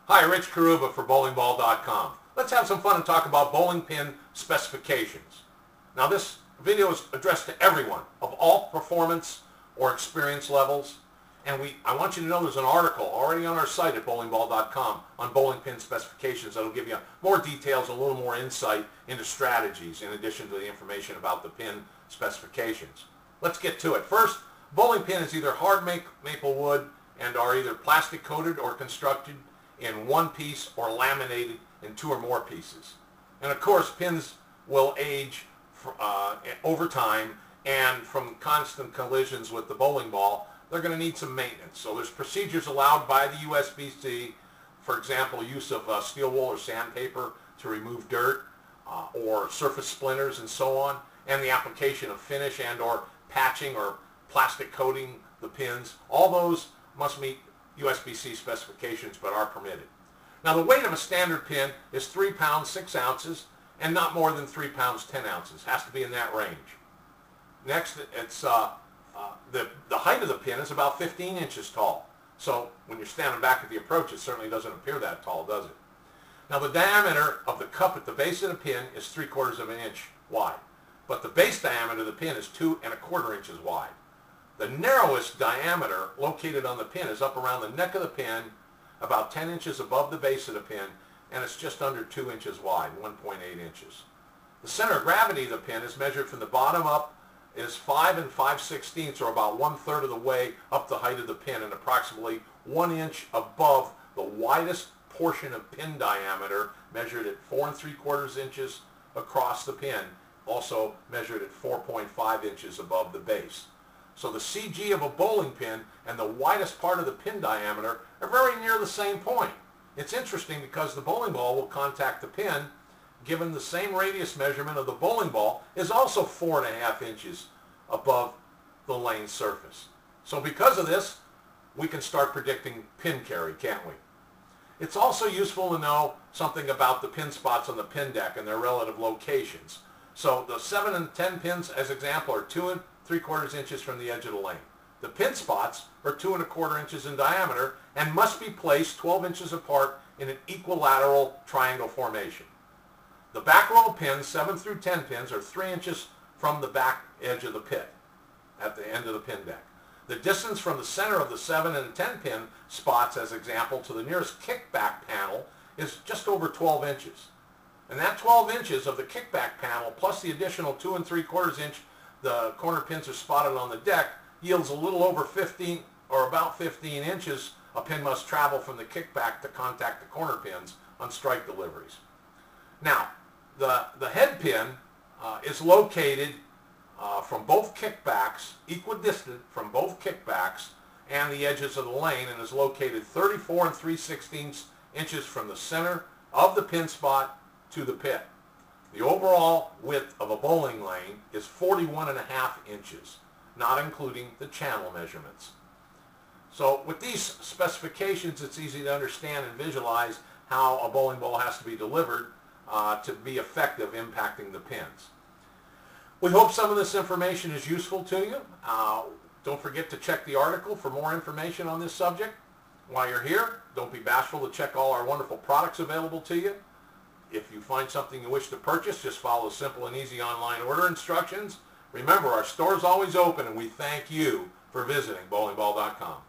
Hi, Rich Carrubba for bowlingball.com. Let's have some fun and talk about bowling pin specifications. Now this video is addressed to everyone of all performance or experience levels. And I want you to know there's an article already on our site at bowlingball.com on bowling pin specifications that will give you more details, a little more insight into strategies in addition to the information about the pin specifications. Let's get to it. First, bowling pin is either hard maple wood and are either plastic coated or constructed in one piece or laminated in two or more pieces. And of course, pins will age over time, and from constant collisions with the bowling ball, they're going to need some maintenance. So there's procedures allowed by the USBC, for example, use of steel wool or sandpaper to remove dirt or surface splinters and so on, and the application of finish and or patching or plastic coating the pins. All those must meet USBC specifications but are permitted. Now the weight of a standard pin is 3 pounds 6 ounces and not more than 3 pounds 10 ounces. Has to be in that range. Next, it's the height of the pin is about 15 inches tall. So when you're standing back at the approach, it certainly doesn't appear that tall, does it? Now the diameter of the cup at the base of the pin is 3/4 of an inch wide, but the base diameter of the pin is 2 1/4 inches wide. The narrowest diameter located on the pin is up around the neck of the pin, about 10 inches above the base of the pin, and it's just under 2 inches wide, 1.8 inches. The center of gravity of the pin is measured from the bottom up, is 5 5/16, or about 1/3 of the way up the height of the pin, and approximately 1 inch above the widest portion of pin diameter, measured at 4 3/4 inches across the pin, also measured at 4.5 inches above the base. So the CG of a bowling pin and the widest part of the pin diameter are very near the same point. It's interesting because the bowling ball will contact the pin, given the same radius measurement of the bowling ball, is also 4 1/2 inches above the lane surface. So because of this, we can start predicting pin carry, can't we? It's also useful to know something about the pin spots on the pin deck and their relative locations. So the 7 and 10 pins, as example, are 2 3/4 inches from the edge of the lane. The pin spots are 2 1/4 inches in diameter and must be placed 12 inches apart in an equilateral triangle formation. The back row of pins, 7 through 10 pins, are 3 inches from the back edge of the pit at the end of the pin deck. The distance from the center of the 7 and 10 pin spots, as example, to the nearest kickback panel is just over 12 inches. And that 12 inches of the kickback panel plus the additional 2 3/4 inch the corner pins are spotted on the deck yields a little over 15 or about 15 inches a pin must travel from the kickback to contact the corner pins on strike deliveries. Now, the head pin is located from both kickbacks, equidistant from both kickbacks and the edges of the lane, and is located 34 3/16 inches from the center of the pin spot to the pit. The overall width of a bowling lane is 41 1/2 inches, not including the channel measurements. So with these specifications, it's easy to understand and visualize how a bowling ball has to be delivered to be effective impacting the pins. We hope some of this information is useful to you. Don't forget to check the article for more information on this subject. While you're here, don't be bashful to check all our wonderful products available to you. If you find something you wish to purchase, just follow simple and easy online order instructions. Remember, our store is always open, and we thank you for visiting bowlingball.com.